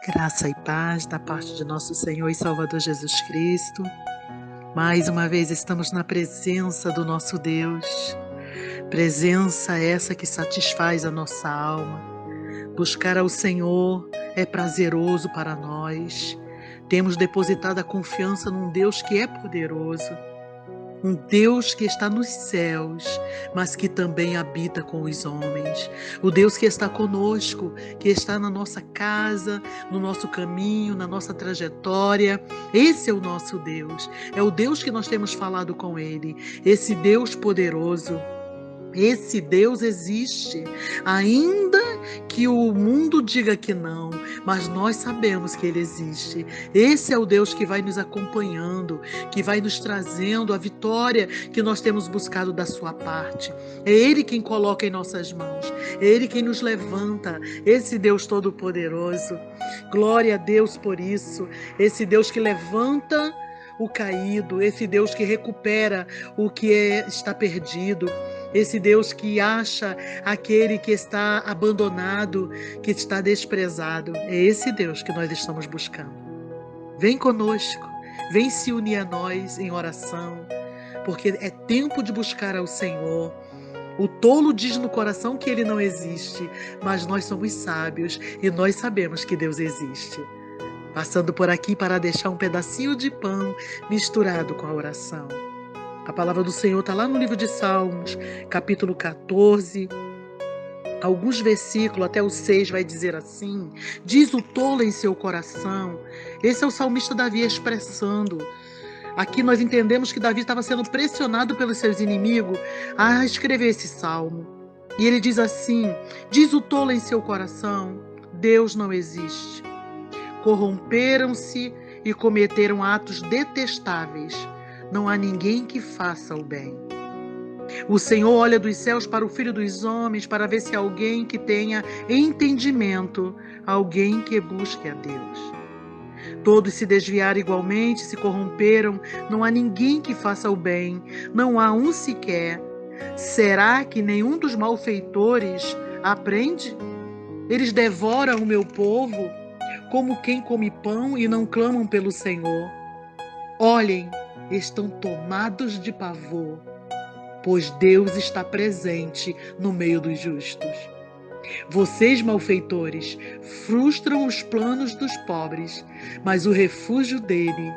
Graça e paz da parte de nosso Senhor e Salvador Jesus Cristo. Mais uma vez estamos na presença do nosso Deus, presença essa que satisfaz a nossa alma. Buscar ao Senhor é prazeroso para nós. Temos depositado a confiança num Deus que é poderoso, um Deus que está nos céus, mas que também habita com os homens. O Deus que está conosco, que está na nossa casa, no nosso caminho, na nossa trajetória. Esse é o nosso Deus. É o Deus que nós temos falado com Ele. Esse Deus poderoso. Esse Deus existe, ainda que o mundo diga que não, mas nós sabemos que Ele existe. Esse é o Deus que vai nos acompanhando, que vai nos trazendo a vitória que nós temos buscado da sua parte. É Ele quem coloca em nossas mãos, é Ele quem nos levanta, esse Deus todo-poderoso. Glória a Deus por isso, esse Deus que levanta o caído, esse Deus que recupera o que está perdido. Esse Deus que acha aquele que está abandonado, que está desprezado. É esse Deus que nós estamos buscando. Vem conosco, vem se unir a nós em oração, porque é tempo de buscar ao Senhor. O tolo diz no coração que Ele não existe, mas nós somos sábios e nós sabemos que Deus existe. Passando por aqui para deixar um pedacinho de pão misturado com a oração. A palavra do Senhor está lá no livro de Salmos, capítulo 14, alguns versículos, até o 6 vai dizer assim: diz o tolo em seu coração. Esse é o salmista Davi expressando. Aqui nós entendemos que Davi estava sendo pressionado pelos seus inimigos a escrever esse salmo. E ele diz assim: diz o tolo em seu coração, Deus não existe. Corromperam-se e cometeram atos detestáveis. Não há ninguém que faça o bem. O Senhor olha dos céus para o Filho dos homens para ver se há alguém que tenha entendimento, alguém que busque a Deus. Todos se desviaram igualmente, se corromperam, não há ninguém que faça o bem, não há um sequer. Será que nenhum dos malfeitores aprende? Eles devoram o meu povo como quem come pão e não clamam pelo Senhor. Olhem, estão tomados de pavor, pois Deus está presente no meio dos justos. Vocês, malfeitores, frustram os planos dos pobres, mas o refúgio deles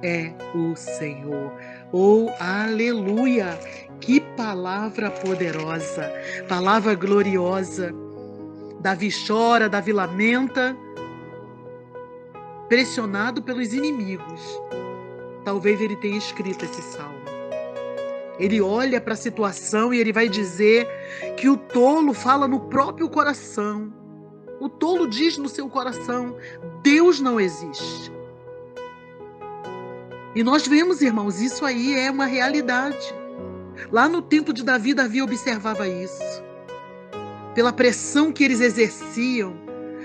é o Senhor. Oh, aleluia! Que palavra poderosa, palavra gloriosa. Davi chora, Davi lamenta, pressionado pelos inimigos. Talvez ele tenha escrito esse salmo. Ele olha para a situação e ele vai dizer que o tolo fala no próprio coração. O tolo diz no seu coração: Deus não existe. E nós vemos, irmãos, isso aí é uma realidade. Lá no tempo de Davi, Davi observava isso. Pela pressão que eles exerciam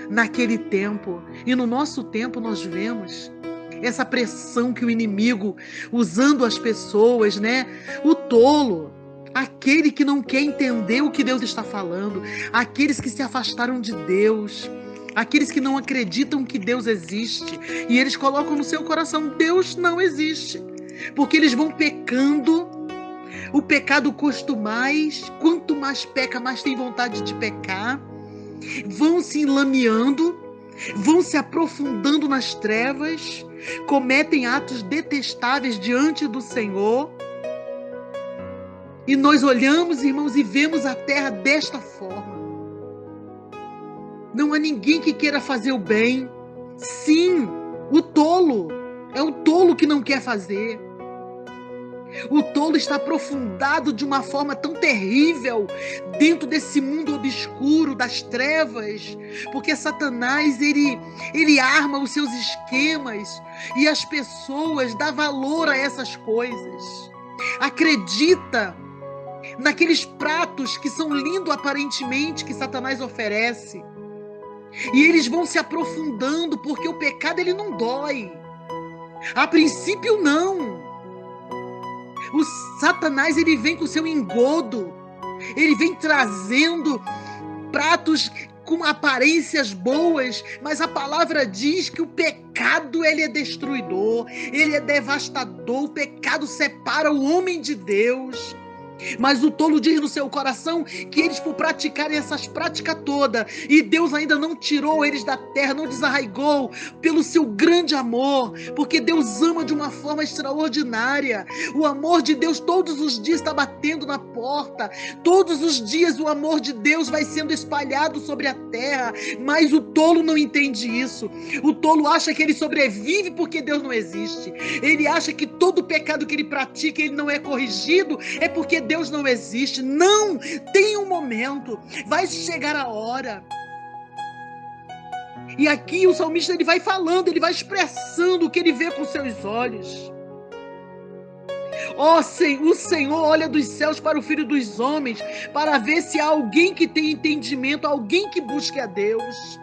naquele tempo. E no nosso tempo nós vemos essa pressão que o inimigo, usando as pessoas, né? O tolo, aquele que não quer entender o que Deus está falando, aqueles que se afastaram de Deus, aqueles que não acreditam que Deus existe, e eles colocam no seu coração: Deus não existe, porque eles vão pecando. O pecado custa mais, quanto mais peca, mais tem vontade de pecar. Vão se enlameando, vão se aprofundando nas trevas, cometem atos detestáveis diante do Senhor. E nós olhamos, irmãos, e vemos a terra desta forma. Não há ninguém que queira fazer o bem. Sim, o tolo. É o tolo que não quer fazer. O tolo está aprofundado de uma forma tão terrível dentro desse mundo obscuro das trevas, porque Satanás ele arma os seus esquemas e as pessoas dão valor a essas coisas. Acredita naqueles pratos que são lindos aparentemente que Satanás oferece. E eles vão se aprofundando porque o pecado ele não dói. A princípio não. O Satanás ele vem com o seu engodo, ele vem trazendo pratos com aparências boas, mas a palavra diz que o pecado, ele é destruidor, ele é devastador, o pecado separa o homem de Deus. Mas o tolo diz no seu coração que eles, por praticarem essas práticas todas, e Deus ainda não tirou eles da terra, não desarraigou pelo seu grande amor, porque Deus ama de uma forma extraordinária. O amor de Deus todos os dias está batendo na porta, todos os dias o amor de Deus vai sendo espalhado sobre a terra, mas o tolo não entende isso. O tolo acha que ele sobrevive porque Deus não existe. Ele acha que todo pecado que ele pratica, ele não é corrigido, é porque Deus não existe. Não, tem um momento, vai chegar a hora. E aqui o salmista, ele vai falando, ele vai expressando o que ele vê com seus olhos. O Senhor olha dos céus para o Filho dos homens, para ver se há alguém que tem entendimento, alguém que busque a Deus.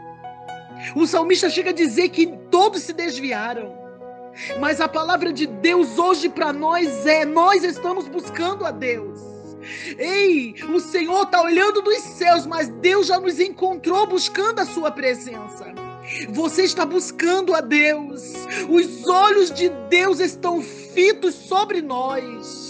O salmista chega a dizer que todos se desviaram. Mas a palavra de Deus hoje para nós nós estamos buscando a Deus. Ei, o Senhor está olhando dos céus, mas Deus já nos encontrou buscando a sua presença. Você está buscando a Deus. Os olhos de Deus estão fitos sobre nós.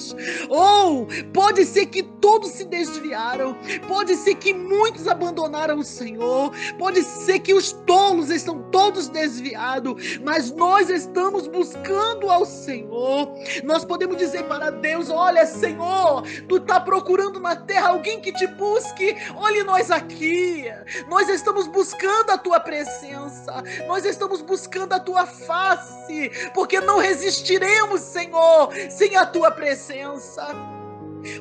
Ou pode ser que todos se desviaram, pode ser que muitos abandonaram o Senhor, pode ser que os tolos estão todos desviados, mas nós estamos buscando ao Senhor. Nós podemos dizer para Deus: olha, Senhor, tu está procurando na terra alguém que te busque. Olhe nós aqui, nós estamos buscando a tua presença, nós estamos buscando a tua face, porque não resistiremos, Senhor, sem a tua presença.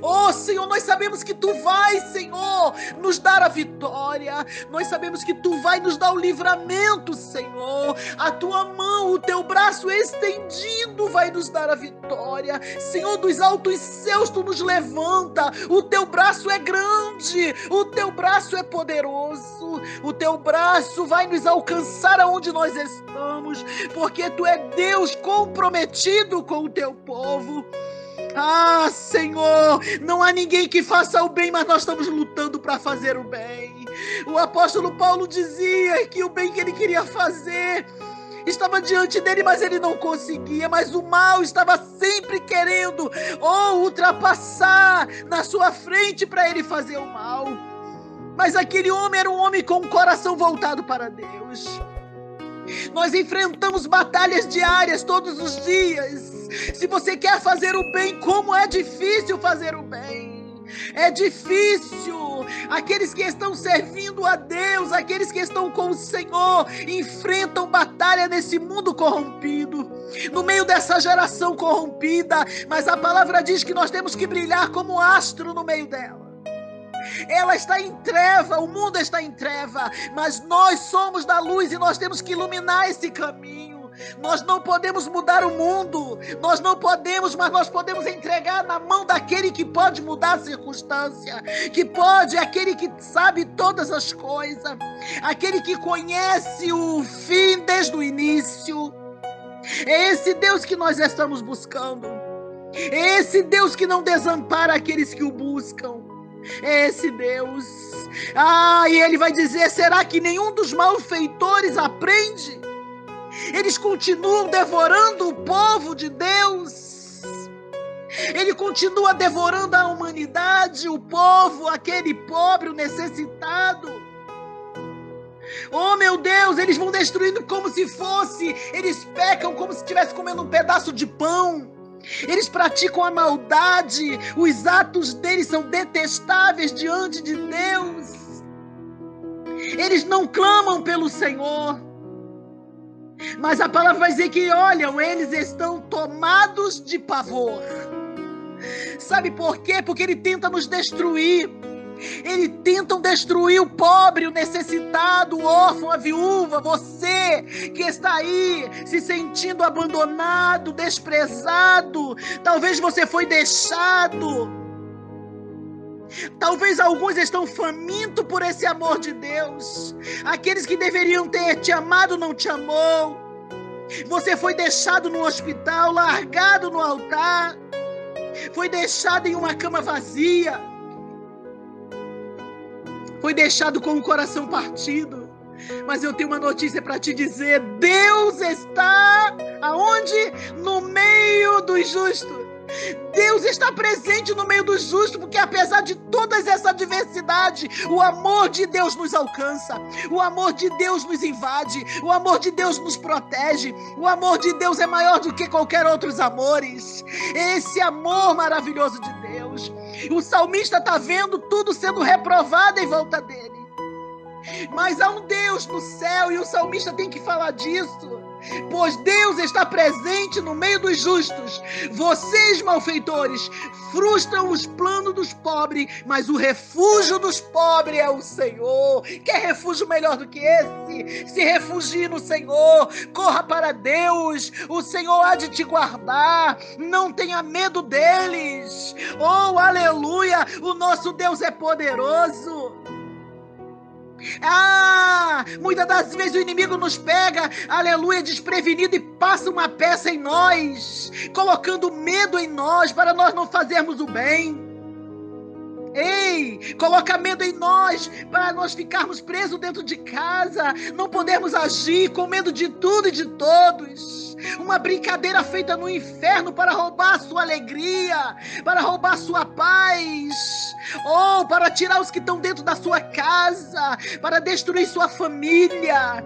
Oh, Senhor, nós sabemos que tu vai, Senhor, nos dar a vitória. Nós sabemos que tu vai nos dar o livramento, Senhor. A tua mão, o teu braço estendido vai nos dar a vitória. Senhor, dos altos céus tu nos levanta. O teu braço é grande, o teu braço é poderoso. O teu braço vai nos alcançar aonde nós estamos, porque tu é Deus comprometido com o teu povo. Ah, Senhor, não há ninguém que faça o bem, mas nós estamos lutando para fazer o bem. O apóstolo Paulo dizia que o bem que ele queria fazer estava diante dele, mas ele não conseguia. Mas o mal estava sempre querendo ultrapassar na sua frente para ele fazer o mal. Mas aquele homem era um homem com o coração voltado para Deus. Nós enfrentamos batalhas diárias todos os dias. Se você quer fazer o bem, como é difícil fazer o bem. É difícil. Aqueles que estão servindo a Deus, aqueles que estão com o Senhor, enfrentam batalha nesse mundo corrompido, no meio dessa geração corrompida. Mas a palavra diz que nós temos que brilhar como astro no meio dela. Ela está em treva, o mundo está em treva, mas nós somos da luz e nós temos que iluminar esse caminho. Nós não podemos mudar o mundo, nós não podemos, mas nós podemos entregar na mão daquele que pode mudar a circunstância, que pode, aquele que sabe todas as coisas, aquele que conhece o fim desde o início. É esse Deus que nós estamos buscando, é esse Deus que não desampara aqueles que o buscam. É esse Deus. E ele vai dizer: será que nenhum dos malfeitores aprende? Eles continuam devorando o povo de Deus. Ele continua devorando a humanidade, o povo, aquele pobre, o necessitado. Oh, meu Deus, eles vão destruindo como se fosse, eles pecam como se estivesse comendo um pedaço de pão. Eles praticam a maldade, os atos deles são detestáveis diante de Deus. Eles não clamam pelo Senhor, mas a palavra vai dizer que, olham, eles estão tomados de pavor. Sabe por quê? Porque ele tenta nos destruir. Eles tentam destruir o pobre, o necessitado, o órfão, a viúva. Você que está aí se sentindo abandonado, desprezado. Talvez você foi deixado. Talvez alguns estão famintos por esse amor de Deus. Aqueles que deveriam ter te amado não te amou. Você foi deixado no hospital, largado no altar. Foi deixado em uma cama vazia. foi deixado com o coração partido. Mas eu tenho uma notícia para te dizer: Deus está aonde? No meio dos justos. Deus está presente no meio dos justos, porque apesar de toda essa adversidade, o amor de Deus nos alcança, o amor de Deus nos invade, o amor de Deus nos protege, o amor de Deus é maior do que qualquer outros amores. Esse amor maravilhoso de Deus. O salmista está vendo tudo sendo reprovado em volta dele. Mas há um Deus no céu e o salmista tem que falar disso. Pois Deus está presente no meio dos justos. Vocês, malfeitores, frustram os planos dos pobres, mas o refúgio dos pobres é o Senhor. Quer refúgio melhor do que esse? Se refugie no Senhor, corra para Deus, o Senhor há de te guardar, não tenha medo deles. Oh, aleluia, o nosso Deus é poderoso. Muitas das vezes o inimigo nos pega, aleluia, desprevenido e passa uma peça em nós, colocando medo em nós para nós não fazermos o bem. Coloca medo em nós para nós ficarmos presos dentro de casa, não podermos agir com medo de tudo e de todos. Uma brincadeira feita no inferno para roubar a sua alegria, para roubar a sua paz, ou para tirar os que estão dentro da sua casa, para destruir sua família.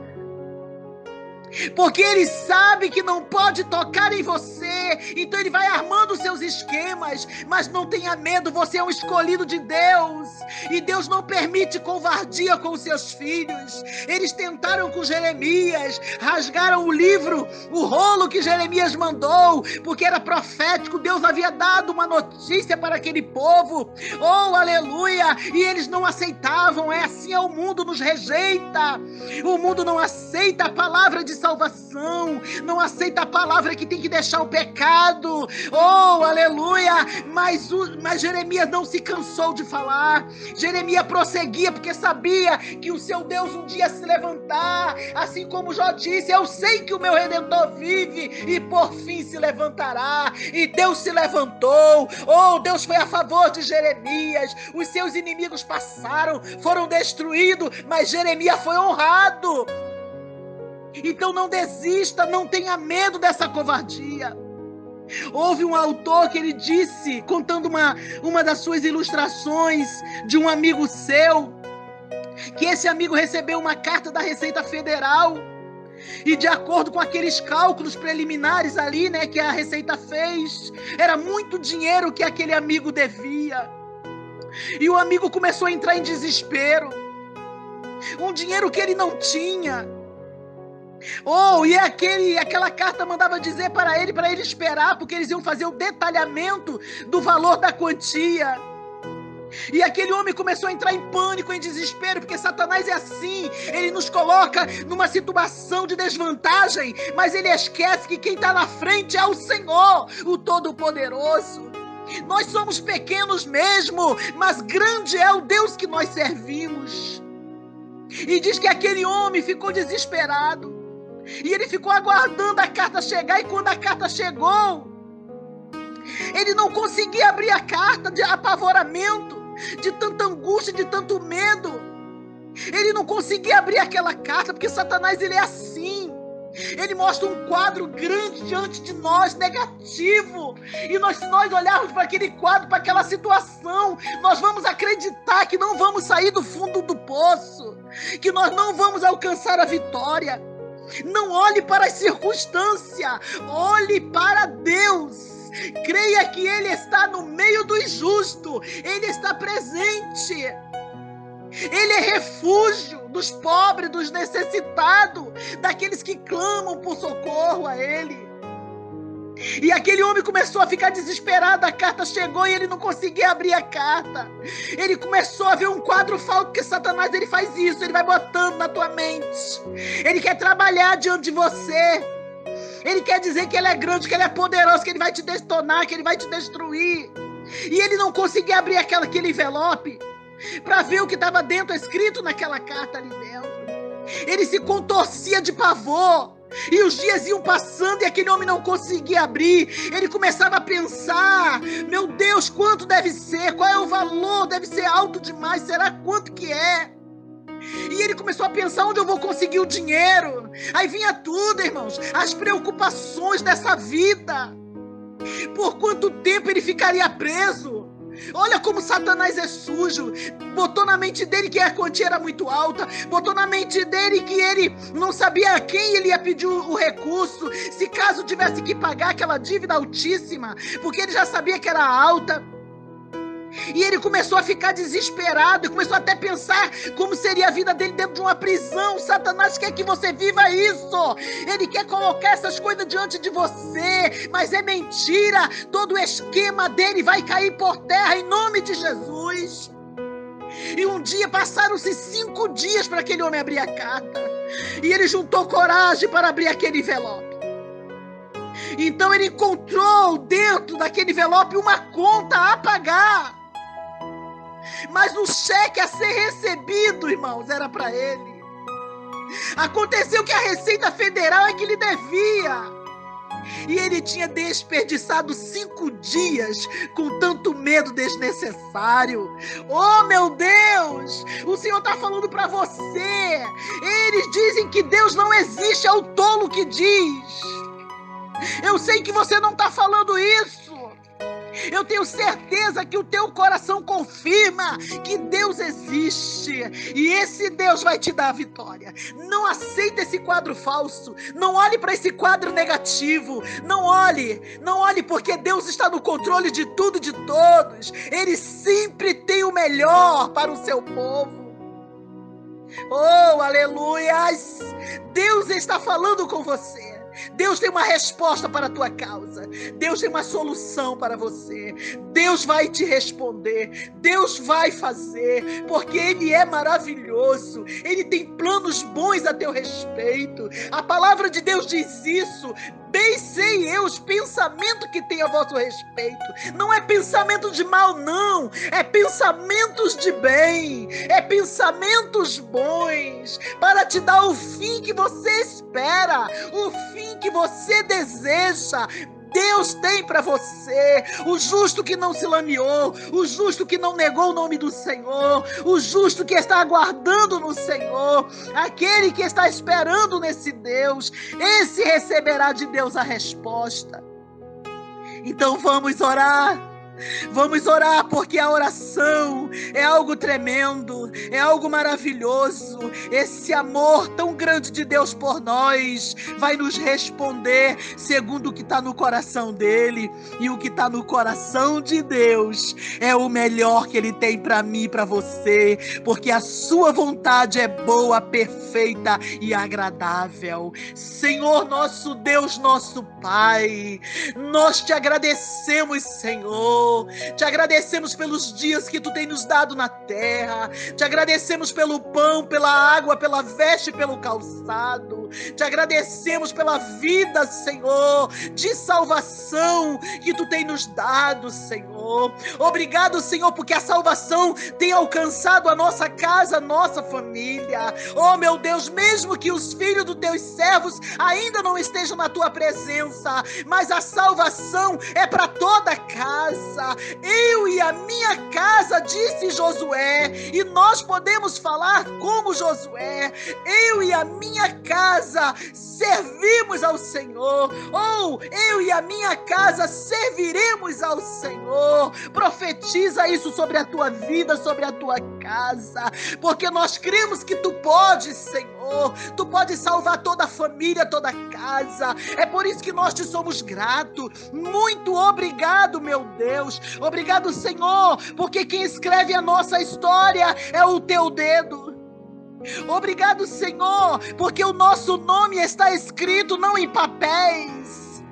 Porque ele sabe que não pode tocar em você, então ele vai armando seus esquemas. Mas não tenha medo, você é um escolhido de Deus, e Deus não permite covardia com os seus filhos. Eles tentaram com Jeremias, rasgaram o livro, o rolo que Jeremias mandou, porque era profético. Deus havia dado uma notícia para aquele povo, oh aleluia, e eles não aceitavam. Assim o mundo nos rejeita, o mundo não aceita a palavra de salvação, não aceita a palavra que tem que deixar o pecado, oh aleluia, mas Jeremias não se cansou de falar. Jeremias prosseguia porque sabia que o seu Deus um dia se levantar, assim como Jó disse: eu sei que o meu Redentor vive e por fim se levantará. E Deus se levantou, oh, Deus foi a favor de Jeremias. Os seus inimigos passaram, foram destruídos, mas Jeremias foi honrado. Então não desista, não tenha medo dessa covardia. Houve um autor que ele disse, contando uma das suas ilustrações de um amigo seu, que esse amigo recebeu uma carta da Receita Federal, e de acordo com aqueles cálculos preliminares ali, né, que a Receita fez, era muito dinheiro que aquele amigo devia. E o amigo começou a entrar em desespero, um dinheiro que ele não tinha. E aquela carta mandava dizer para ele esperar, porque eles iam fazer o detalhamento do valor da quantia. E aquele homem começou a entrar em pânico, em desespero, porque Satanás é assim, ele nos coloca numa situação de desvantagem, mas ele esquece que quem está na frente é o Senhor, o Todo-Poderoso. Nós somos pequenos mesmo, mas grande é o Deus que nós servimos. E diz que aquele homem ficou desesperado, e ele ficou aguardando a carta chegar, e quando a carta chegou, ele não conseguia abrir a carta, de apavoramento, de tanta angústia, de tanto medo. Ele não conseguia abrir aquela carta, porque Satanás, ele é assim. Ele mostra um quadro grande diante de nós, negativo. E se nós olharmos para aquele quadro, para aquela situação, nós vamos acreditar que não vamos sair do fundo do poço, que nós não vamos alcançar a vitória. Não olhe para as circunstâncias, olhe para Deus. Creia que Ele está no meio dos justos, Ele está presente. Ele é refúgio dos pobres, dos necessitados, daqueles que clamam por socorro a Ele. E aquele homem começou a ficar desesperado. A carta chegou e ele não conseguia abrir a carta. Ele começou a ver um quadro falso, porque Satanás, ele faz isso, ele vai botando na tua mente. Ele quer trabalhar diante de você. Ele quer dizer que ele é grande, que ele é poderoso, que ele vai te detonar, que ele vai te destruir. E ele não conseguia abrir aquele envelope para ver o que estava dentro, escrito naquela carta ali dentro. Ele se contorcia de pavor. E os dias iam passando e aquele homem não conseguia abrir. Ele começava a pensar: meu Deus, quanto deve ser? Qual é o valor? Deve ser alto demais. Será quanto que é? E ele começou a pensar: onde eu vou conseguir o dinheiro? Aí vinha tudo, irmãos, as preocupações dessa vida. Por quanto tempo ele ficaria preso? Olha como Satanás é sujo. Botou na mente dele que a quantia era muito alta. Botou na mente dele que ele não sabia a quem ele ia pedir o recurso, se caso tivesse que pagar aquela dívida altíssima, porque ele já sabia que era alta. E ele começou a ficar desesperado, começou até a pensar como seria a vida dele dentro de uma prisão. Satanás quer que você viva isso. Ele quer colocar essas coisas diante de você, mas é mentira. Todo o esquema dele vai cair por terra em nome de Jesus. E um dia, passaram-se 5 dias para aquele homem abrir a carta. E ele juntou coragem para abrir aquele envelope. Então ele encontrou dentro daquele envelope uma conta a pagar. Mas o cheque a ser recebido, irmãos, era para ele. Aconteceu que a Receita Federal é que lhe devia. E ele tinha desperdiçado 5 dias com tanto medo desnecessário. Oh, meu Deus! O Senhor está falando para você. Eles dizem que Deus não existe, é o tolo que diz. Eu sei que você não está falando isso. Eu tenho certeza que o teu coração confirma que Deus existe. E esse Deus vai te dar a vitória. Não aceita esse quadro falso. Não olhe para esse quadro negativo. Não olhe porque Deus está no controle de tudo e de todos. Ele sempre tem o melhor para o seu povo. Oh, aleluias! Deus está falando com você. Deus tem uma resposta para a tua causa. Deus tem uma solução para você. Deus vai te responder. Deus vai fazer, porque Ele é maravilhoso. Ele tem planos bons a teu respeito. A palavra de Deus diz isso. Bem sei eu os pensamentos que tem a vosso respeito. Não é pensamento de mal, não. É pensamentos de bem. É pensamentos bons. Para te dar o fim que você espera. O fim que você deseja. Deus tem para você. O justo que não se lameou, o justo que não negou o nome do Senhor, o justo que está aguardando no Senhor, aquele que está esperando nesse Deus, esse receberá de Deus a resposta. Então vamos orar. Vamos orar, porque a oração é algo tremendo, é algo maravilhoso. Esse amor tão grande de Deus por nós vai nos responder segundo o que está no coração dele. E o que está no coração de Deus é o melhor que ele tem para mim e para você, porque a sua vontade é boa, perfeita e agradável. Senhor, nosso Deus, nosso Pai, nós te agradecemos, Senhor. Te agradecemos pelos dias que tu tem nos dado na terra. Te agradecemos pelo pão, pela água, pela veste, pelo calçado. Te agradecemos pela vida, Senhor, de salvação que tu tem nos dado, Senhor. Obrigado, Senhor, porque a salvação tem alcançado a nossa casa, a nossa família. Oh, meu Deus, mesmo que os filhos dos teus servos ainda não estejam na tua presença, mas a salvação é para toda a casa. Eu e a minha casa, disse Josué, e nós podemos falar como Josué. Eu e a minha casa servimos ao Senhor. Ou eu e a minha casa serviremos ao Senhor. Profetiza isso sobre a tua vida, sobre a tua casa, porque nós cremos que tu podes, Senhor. Tu podes salvar toda a família, toda a casa. É por isso que nós te somos gratos. Muito obrigado, meu Deus. Obrigado, Senhor, porque quem escreve a nossa história é o teu dedo. Obrigado, Senhor, porque o nosso nome está escrito não em papéis,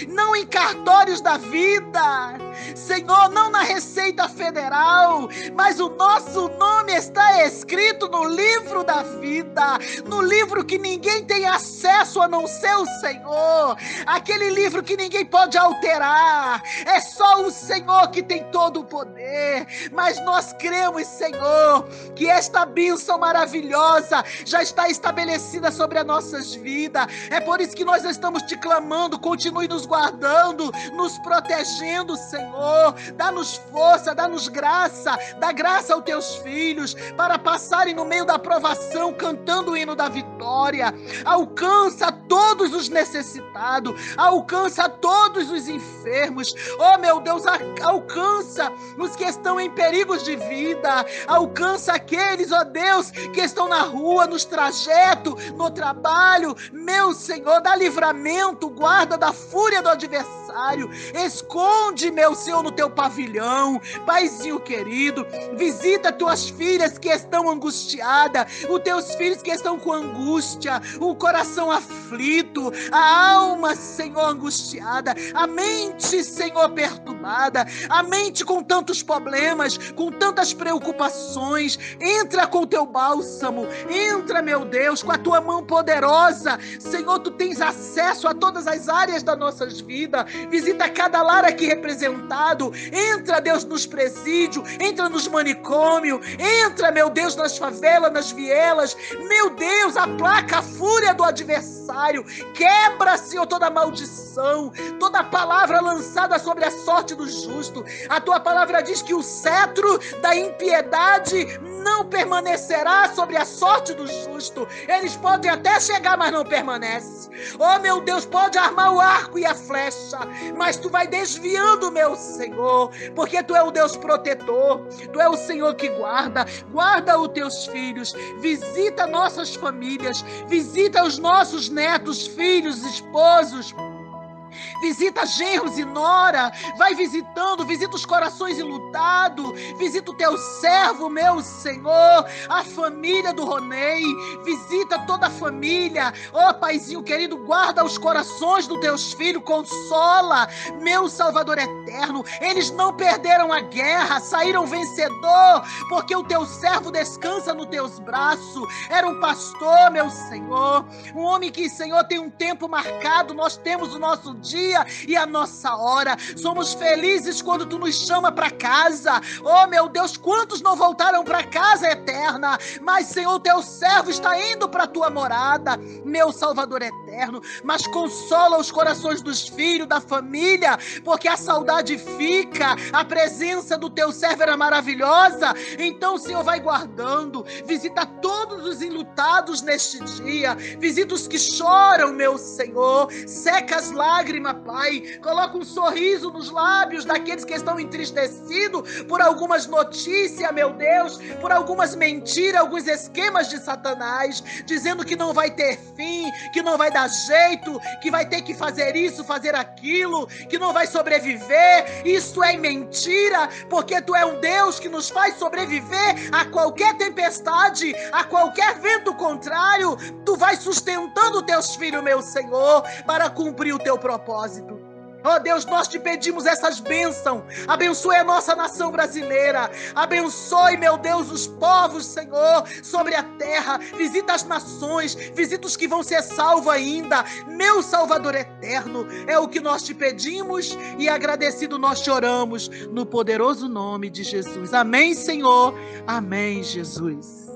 não em cartórios da vida, Senhor, não na Receita Federal, mas o nosso nome está escrito no livro da vida, no livro que ninguém tem acesso a não ser o Senhor, aquele livro que ninguém pode alterar, é só o Senhor que tem todo o poder. Mas nós cremos, Senhor, que esta bênção maravilhosa já está estabelecida sobre as nossas vidas. É por isso que nós estamos te clamando, continue nos guardando, nos protegendo, Senhor. Dá-nos força, dá-nos graça, dá graça aos teus filhos para passarem no meio da provação cantando o hino da vitória. Alcança todos os necessitados, alcança todos os enfermos. Oh, meu Deus, alcança os que estão em perigos de vida, alcança aqueles, ó Deus, que estão na rua, nos trajetos, no trabalho. Meu Senhor, dá livramento, guarda da fúria do adversário, esconde, meu Senhor, no teu pavilhão. Paizinho querido, visita tuas filhas que estão angustiadas, os teus filhos que estão com angústia, o coração aflito, a alma, Senhor, angustiada, a mente, Senhor, perturbada, a mente com tantos problemas, com tantas preocupações. Entra com o teu bálsamo, entra, meu Deus, com a tua mão poderosa. Senhor, tu tens acesso a todas as áreas das nossas vidas. Visita cada lar aqui representado. Entra, Deus, nos presídios, entra nos manicômios, entra, meu Deus, nas favelas, nas vielas. Meu Deus, aplaca a fúria do adversário, quebra, Senhor, toda maldição, toda palavra lançada sobre a sorte do justo. A tua palavra diz que o cetro da impiedade não permanecerá sobre a sorte do justo. Eles podem até chegar, mas não permanece. Oh, meu Deus, pode armar o arco e a flecha, mas tu vai desviando, meu Senhor, porque tu é o Deus protetor, tu é o Senhor que guarda os teus filhos, visita nossas famílias, visita os nossos netos, filhos, esposos. Visita genros e nora, vai visitando, visita os corações enlutados, visita o teu servo, meu Senhor, a família do Ronei, visita toda a família. Ó, Paizinho querido, guarda os corações dos teus filhos, consola, meu Salvador eterno. Eles não perderam a guerra, saíram vencedor, porque o teu servo descansa nos teus braços. Era um pastor, meu Senhor, um homem que, Senhor, tem um tempo marcado. Nós temos o nosso dia e a nossa hora. Somos felizes quando tu nos chama para casa. Oh, meu Deus, quantos não voltaram para casa eterna? Mas, Senhor, teu servo está indo para a tua morada, meu Salvador eterno. Mas consola os corações dos filhos, da família, porque a saudade fica. A presença do teu servo era maravilhosa. Então, Senhor, vai guardando. Visita todos os enlutados neste dia. Visita os que choram, meu Senhor. Seca as lágrimas, Pai. Coloca um sorriso nos lábios daqueles que estão entristecidos por algumas notícias, meu Deus, por algumas mentiras, alguns esquemas de Satanás, dizendo que não vai ter fim, que não vai dar jeito, que vai ter que fazer isso, fazer aquilo, que não vai sobreviver. Isso é mentira, porque tu é um Deus que nos faz sobreviver a qualquer tempestade, a qualquer vento contrário. Tu vai sustentando teus filhos, meu Senhor, para cumprir o teu propósito. Oh Deus, nós te pedimos essas bênçãos. Abençoe a nossa nação brasileira. Abençoe, meu Deus, os povos, Senhor, sobre a terra. Visita as nações, visita os que vão ser salvos ainda. Meu Salvador eterno, é o que nós te pedimos e agradecido nós te oramos no poderoso nome de Jesus. Amém, Senhor. Amém, Jesus.